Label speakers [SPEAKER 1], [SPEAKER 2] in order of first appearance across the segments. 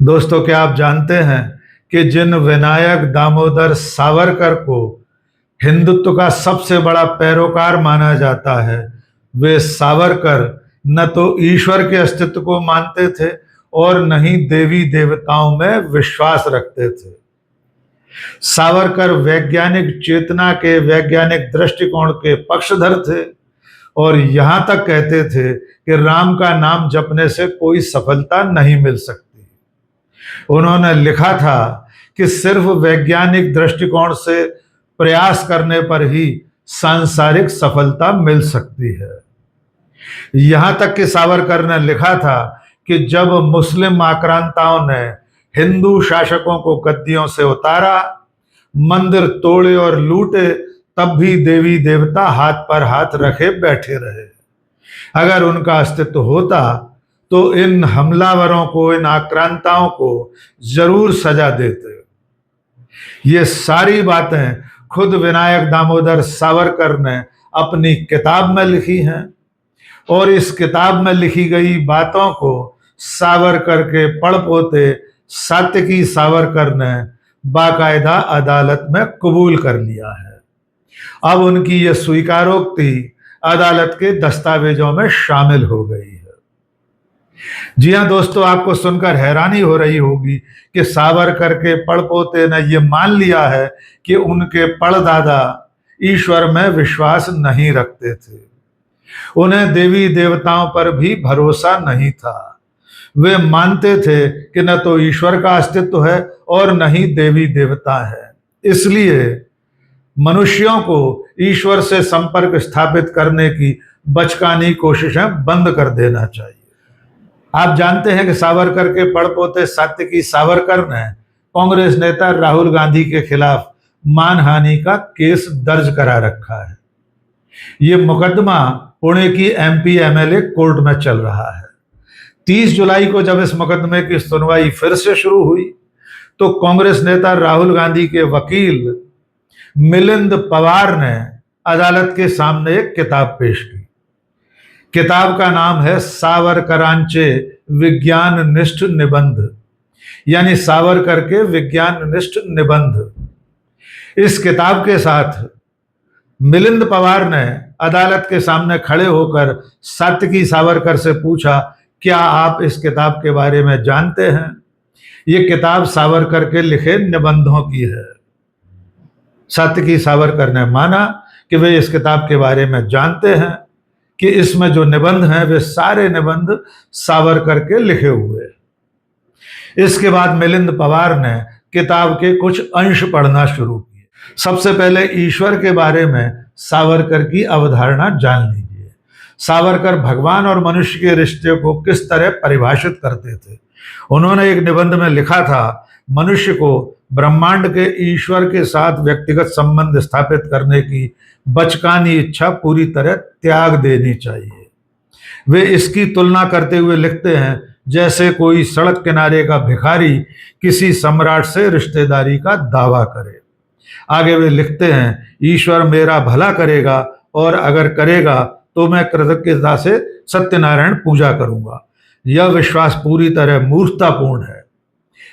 [SPEAKER 1] दोस्तों, क्या आप जानते हैं कि जिन विनायक दामोदर सावरकर को हिंदुत्व का सबसे बड़ा पैरोकार माना जाता है, वे सावरकर न तो ईश्वर के अस्तित्व को मानते थे और न ही देवी देवताओं में विश्वास रखते थे। सावरकर वैज्ञानिक चेतना के, वैज्ञानिक दृष्टिकोण के पक्षधर थे और यहां तक कहते थे कि राम का नाम जपने से कोई सफलता नहीं मिल सकती। उन्होंने लिखा था कि सिर्फ वैज्ञानिक दृष्टिकोण से प्रयास करने पर ही सांसारिक सफलता मिल सकती है। यहां तक कि सावरकर ने लिखा था कि जब मुस्लिम आक्रांताओं ने हिंदू शासकों को गद्दियों से उतारा, मंदिर तोड़े और लूटे, तब भी देवी देवता हाथ पर हाथ रखे बैठे रहे। अगर उनका अस्तित्व होता तो इन हमलावरों को, इन आक्रांताओं को जरूर सजा देते। ये सारी बातें खुद विनायक दामोदर सावरकर ने अपनी किताब में लिखी हैं और इस किताब में लिखी गई बातों को सावरकर के पड़पोते सात्यकी सावरकर ने बाकायदा अदालत में कबूल कर लिया है। अब उनकी यह स्वीकारोक्ति अदालत के दस्तावेजों में शामिल हो गई है। जी हां दोस्तों, आपको सुनकर हैरानी हो रही होगी कि सावरकर के पड़पोते ने यह मान लिया है कि उनके पड़दादा ईश्वर में विश्वास नहीं रखते थे। उन्हें देवी देवताओं पर भी भरोसा नहीं था। वे मानते थे कि न तो ईश्वर का अस्तित्व है और न ही देवी देवता है। इसलिए मनुष्यों को ईश्वर से संपर्क स्थापित करने की बचकानी कोशिशें बंद कर देना चाहिए। आप जानते हैं कि सावरकर के पड़पोते सात्यकी सावरकर ने कांग्रेस नेता राहुल गांधी के खिलाफ मानहानि का केस दर्ज करा रखा है। ये मुकदमा पुणे की एमपी एमएलए कोर्ट में चल रहा है। 30 जुलाई को जब इस मुकदमे की सुनवाई फिर से शुरू हुई तो कांग्रेस नेता राहुल गांधी के वकील मिलिंद पवार ने अदालत के सामने एक किताब पेश की। किताब का नाम है सावरकरांचे विज्ञान निष्ठ निबंध, यानी सावरकर के विज्ञान निष्ठ निबंध। इस किताब के साथ मिलिंद पवार ने अदालत के सामने खड़े होकर सात्यकी सावरकर से पूछा, क्या आप इस किताब के बारे में जानते हैं? ये किताब सावरकर के लिखे निबंधों की है। सात्यकी सावरकर ने माना कि वे इस किताब के बारे में जानते हैं कि इसमें जो निबंध हैं वे सारे निबंध सावरकर के लिखे हुए। इसके बाद मिलिंद पवार ने किताब के कुछ अंश पढ़ना शुरू किए। सबसे पहले ईश्वर के बारे में सावरकर की अवधारणा जान लीजिए। सावरकर भगवान और मनुष्य के रिश्ते को किस तरह परिभाषित करते थे। उन्होंने एक निबंध में लिखा था, मनुष्य को ब्रह्मांड के ईश्वर के साथ व्यक्तिगत संबंध स्थापित करने की बचकानी इच्छा पूरी तरह त्याग देनी चाहिए। वे इसकी तुलना करते हुए लिखते हैं, जैसे कोई सड़क किनारे का भिखारी किसी सम्राट से रिश्तेदारी का दावा करे। आगे वे लिखते हैं, ईश्वर मेरा भला करेगा और अगर करेगा तो मैं कृतज्ञता से सत्यनारायण पूजा करूंगा। यह विश्वास पूरी तरह मूर्खतापूर्ण है।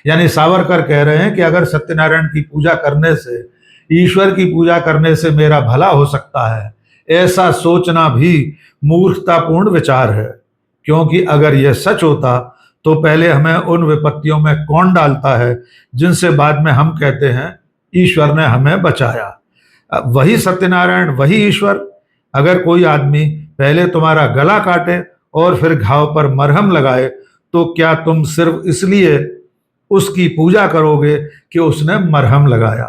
[SPEAKER 1] यानी सावरकर कह रहे हैं कि अगर सत्यनारायण की पूजा करने से, ईश्वर की पूजा करने से मेरा भला हो सकता है, ऐसा सोचना भी मूर्खतापूर्ण विचार है। क्योंकि अगर यह सच होता तो पहले हमें उन विपत्तियों में कौन डालता है जिनसे बाद में हम कहते हैं ईश्वर ने हमें बचाया। वही सत्यनारायण, वही ईश्वर। अगर कोई आदमी पहले तुम्हारा गला काटे और फिर घाव पर मरहम लगाए तो क्या तुम सिर्फ इसलिए उसकी पूजा करोगे कि उसने मरहम लगाया?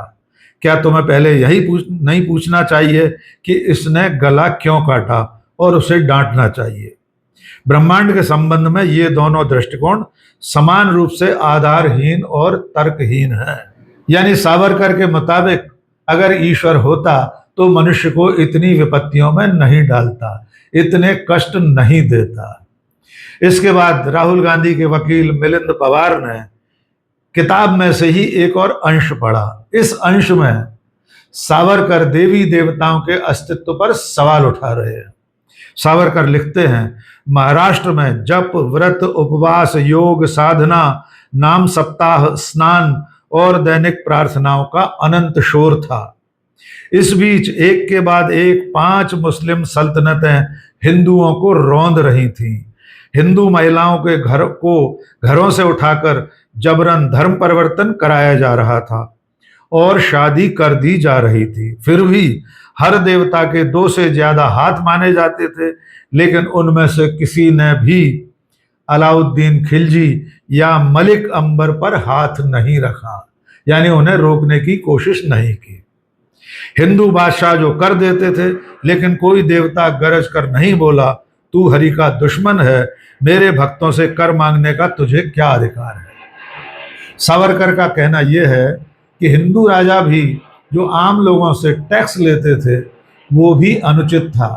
[SPEAKER 1] क्या तुम्हें पहले यही नहीं पूछना चाहिए कि इसने गला क्यों काटा और उसे डांटना चाहिए? ब्रह्मांड के संबंध में ये दोनों दृष्टिकोण समान रूप से आधारहीन और तर्कहीन हैं। यानी सावरकर के मुताबिक अगर ईश्वर होता तो मनुष्य को इतनी विपत्तियों में नहीं डालता, इतने कष्ट नहीं देता। इसके बाद राहुल गांधी के वकील मिलिंद पवार ने किताब में से ही एक और अंश पढ़ा। इस अंश में सावरकर देवी देवताओं के अस्तित्व पर सवाल उठा रहे हैं। सावरकर लिखते हैं, महाराष्ट्र में जप, व्रत, उपवास, योग, साधना, नाम सप्ताह, स्नान और दैनिक प्रार्थनाओं का अनंत शोर था। इस बीच एक के बाद एक 5 मुस्लिम सल्तनतें हिंदुओं को रौंद रही थीं। हिंदू महिलाओं के घरों से उठाकर जबरन धर्म परिवर्तन कराया जा रहा था और शादी कर दी जा रही थी। फिर भी हर देवता के 2 से ज्यादा हाथ माने जाते थे, लेकिन उनमें से किसी ने भी अलाउद्दीन खिलजी या मलिक अंबर पर हाथ नहीं रखा, यानी उन्हें रोकने की कोशिश नहीं की। हिंदू बादशाह जो कर देते थे, लेकिन कोई देवता गरज कर नहीं बोला, तू हरि का दुश्मन है, मेरे भक्तों से कर मांगने का तुझे क्या अधिकार है। सावरकर का कहना यह है कि हिंदू राजा भी जो आम लोगों से टैक्स लेते थे वो भी अनुचित था।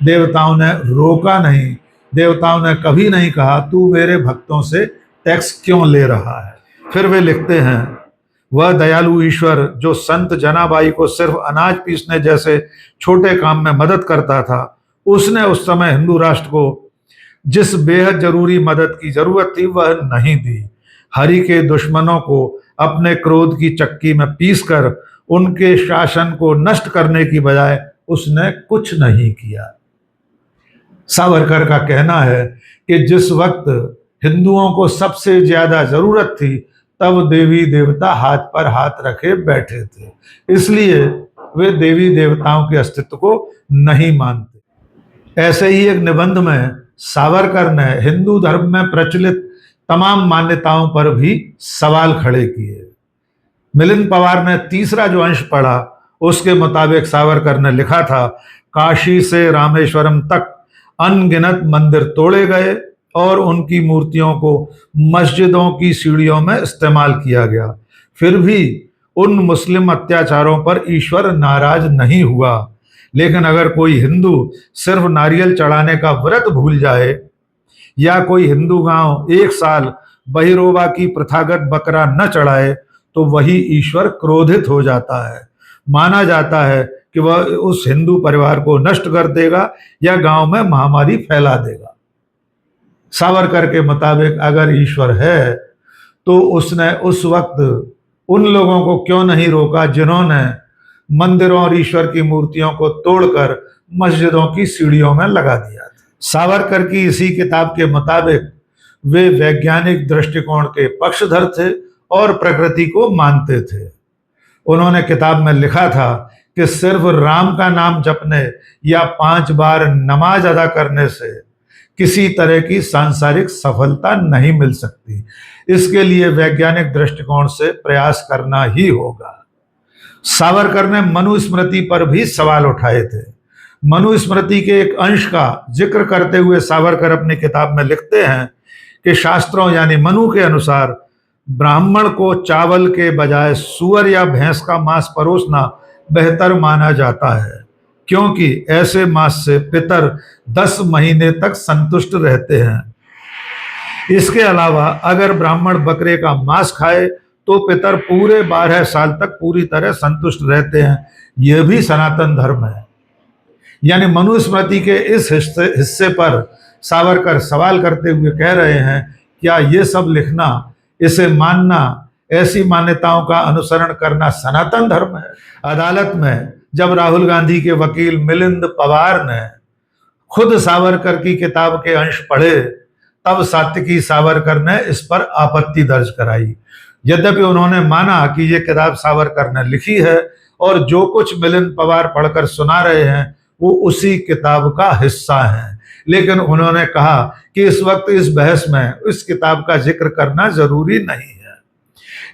[SPEAKER 1] देवताओं ने रोका नहीं, देवताओं ने कभी नहीं कहा तू मेरे भक्तों से टैक्स क्यों ले रहा है। फिर वे लिखते हैं, वह दयालु ईश्वर जो संत जनाबाई को सिर्फ अनाज पीसने जैसे छोटे काम में मदद करता था, उसने उस समय हिंदू राष्ट्र को जिस बेहद जरूरी मदद की जरूरत थी वह नहीं दी। हरि के दुश्मनों को अपने क्रोध की चक्की में पीसकर उनके शासन को नष्ट करने की बजाय उसने कुछ नहीं किया। सावरकर का कहना है कि जिस वक्त हिंदुओं को सबसे ज्यादा जरूरत थी तब देवी देवता हाथ पर हाथ रखे बैठे थे, इसलिए वे देवी देवताओं के अस्तित्व को नहीं मानते। ऐसे ही एक निबंध में सावरकर ने हिंदू धर्म में प्रचलित तमाम मान्यताओं पर भी सवाल खड़े किए। मिलिंद पवार ने तीसरा जो अंश पढ़ा उसके मुताबिक सावरकर ने लिखा था, काशी से रामेश्वरम तक अनगिनत मंदिर तोड़े गए और उनकी मूर्तियों को मस्जिदों की सीढ़ियों में इस्तेमाल किया गया। फिर भी उन मुस्लिम अत्याचारों पर ईश्वर नाराज नहीं हुआ। लेकिन अगर कोई हिंदू सिर्फ नारियल चढ़ाने का व्रत भूल जाए या कोई हिंदू गांव 1 साल बहिरोबा की प्रथागत बकरा न चढ़ाए तो वही ईश्वर क्रोधित हो जाता है। माना जाता है कि वह उस हिंदू परिवार को नष्ट कर देगा या गांव में महामारी फैला देगा। सावरकर के मुताबिक अगर ईश्वर है तो उसने उस वक्त उन लोगों को क्यों नहीं रोका जिन्होंने मंदिरों और ईश्वर की मूर्तियों को तोड़कर मस्जिदों की सीढ़ियों में लगा दिया था। सावरकर की इसी किताब के मुताबिक वे वैज्ञानिक दृष्टिकोण के पक्षधर थे और प्रकृति को मानते थे। उन्होंने किताब में लिखा था कि सिर्फ राम का नाम जपने या 5 बार नमाज अदा करने से किसी तरह की सांसारिक सफलता नहीं मिल सकती। इसके लिए वैज्ञानिक दृष्टिकोण से प्रयास करना ही होगा। सावरकर ने मनुस्मृति पर भी सवाल उठाए थे। मनुस्मृति के एक अंश का जिक्र करते हुए सावरकर अपनी किताब में लिखते हैं कि शास्त्रों यानी मनु के अनुसार ब्राह्मण को चावल के बजाय सूअर या भैंस का मांस परोसना बेहतर माना जाता है, क्योंकि ऐसे मांस से पितर 10 महीने तक संतुष्ट रहते हैं। इसके अलावा अगर ब्राह्मण बकरे का मांस खाए तो पितर पूरे 12 साल तक पूरी तरह संतुष्ट रहते हैं। यह भी सनातन धर्म है। यानी मनुस्मृति के इस हिस्से पर सावरकर सवाल करते हुए कह रहे हैं, क्या ये सब लिखना, इसे मानना, ऐसी मान्यताओं का अनुसरण करना सनातन धर्म है? अदालत में जब राहुल गांधी के वकील मिलिंद पवार ने खुद सावरकर की किताब के अंश पढ़े तब सात्विकी सावरकर ने इस पर आपत्ति दर्ज कराई। यद्यपि उन्होंने माना कि यह किताब सावरकर ने लिखी है और जो कुछ मिलिंद पवार पढ़कर सुना रहे हैं वो उसी किताब का हिस्सा है, लेकिन उन्होंने कहा कि इस वक्त इस बहस में इस किताब का जिक्र करना जरूरी नहीं है।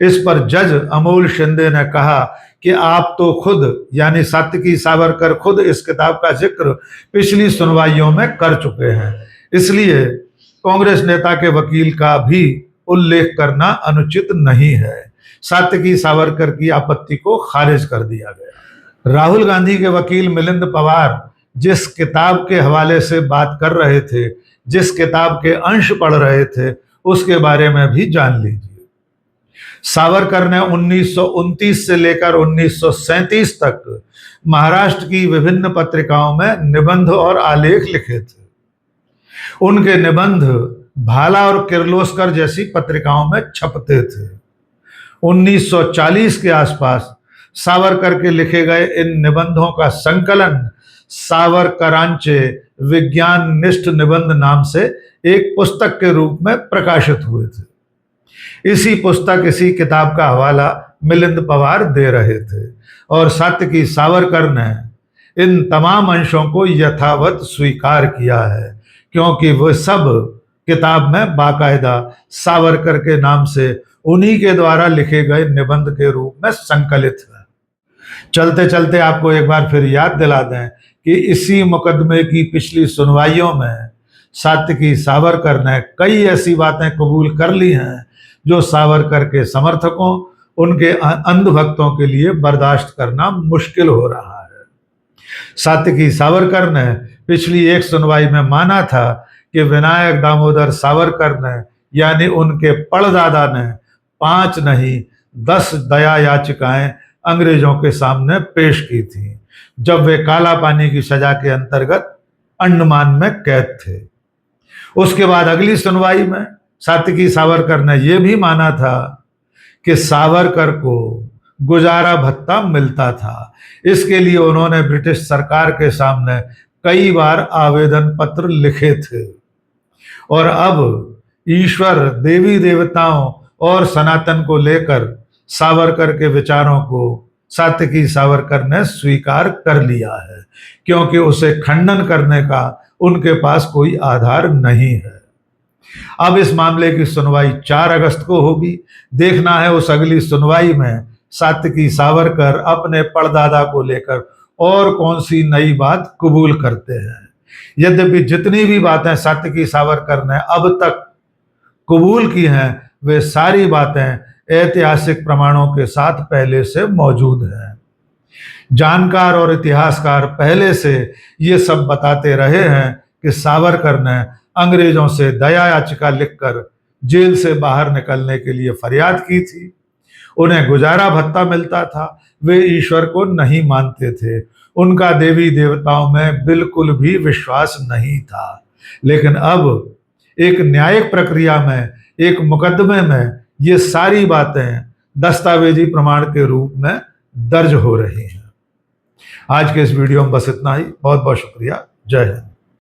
[SPEAKER 1] इस पर जज अमोल शिंदे ने कहा कि आप तो खुद यानी सात्विकी सावरकर खुद इस किताब का जिक्र पिछली सुनवाइयों में कर चुके हैं, इसलिए कांग्रेस नेता के वकील का भी उल्लेख करना अनुचित नहीं है। सात्विकी सावरकर की आपत्ति को खारिज कर दिया गया। राहुल गांधी के वकील मिलिंद पवार जिस किताब के हवाले से बात कर रहे थे, जिस किताब के अंश पढ़ रहे थे, उसके बारे में भी जान लीजिए। सावरकर ने 1929 से लेकर 1937 तक महाराष्ट्र की विभिन्न पत्रिकाओं में निबंध और आलेख लिखे थे। उनके निबंध भाला और किर्लोस्कर जैसी पत्रिकाओं में छपते थे। 1940 के आसपास सावरकर के लिखे गए इन निबंधों का संकलन सावरकरांचे विज्ञान निष्ठ निबंध नाम से एक पुस्तक के रूप में प्रकाशित हुए थे। इसी पुस्तक, इसी किताब का हवाला मिलिंद पवार दे रहे थे और सात्यकी सावरकर ने इन तमाम अंशों को यथावत स्वीकार किया है, क्योंकि वह सब किताब में बाकायदा सावरकर के नाम से उन्हीं के द्वारा लिखे गए निबंध के रूप में संकलित है। चलते चलते आपको एक बार फिर याद दिला दें कि इसी मुकदमे की पिछली सुनवाइयों में सात्यकी सावरकर ने कई ऐसी बातें कबूल कर ली हैं जो सावरकर के समर्थकों, उनके अंधभक्तों के लिए बर्दाश्त करना मुश्किल हो रहा है। सात्यकी सावरकर ने पिछली एक सुनवाई में माना था कि विनायक दामोदर सावरकर ने, यानी उनके परदादा ने 5 नहीं 10 दया याचिकाएं अंग्रेजों के सामने पेश की थी, जब वे काला पानी की सजा के अंतर्गत अंडमान में कैद थे। उसके बाद अगली सुनवाई में सात्यकी सावरकर ने यह भी माना था कि सावरकर को गुजारा भत्ता मिलता था। इसके लिए उन्होंने ब्रिटिश सरकार के सामने कई बार आवेदन पत्र लिखे थे और अब ईश्वर, देवी देवताओं और सनातन को लेकर सावरकर के विचारों को सात्यकी सावरकर ने स्वीकार कर लिया है, क्योंकि उसे खंडन करने का उनके पास कोई आधार नहीं है। अब इस मामले की सुनवाई 4 अगस्त को होगी। देखना है उस अगली सुनवाई में सात्यकी सावरकर अपने परदादा को लेकर और कौन सी नई बात कबूल करते हैं। यद्यपि जितनी भी बातें सात्यकी सावरकर ने अब तक कबूल की हैं, वे सारी बातें ऐतिहासिक प्रमाणों के साथ पहले से मौजूद हैं। जानकार और इतिहासकार पहले से ये सब बताते रहे हैं कि सावरकर ने अंग्रेजों से दया याचिका लिखकर जेल से बाहर निकलने के लिए फरियाद की थी। उन्हें गुजारा भत्ता मिलता था। वे ईश्वर को नहीं मानते थे। उनका देवी देवताओं में बिल्कुल भी विश्वास नहीं था। लेकिन अब एक न्यायिक प्रक्रिया में, एक मुकदमे में ये सारी बातें दस्तावेजी प्रमाण के रूप में दर्ज हो रही हैं। आज के इस वीडियो में बस इतना ही। बहुत बहुत शुक्रिया। जय हिंद।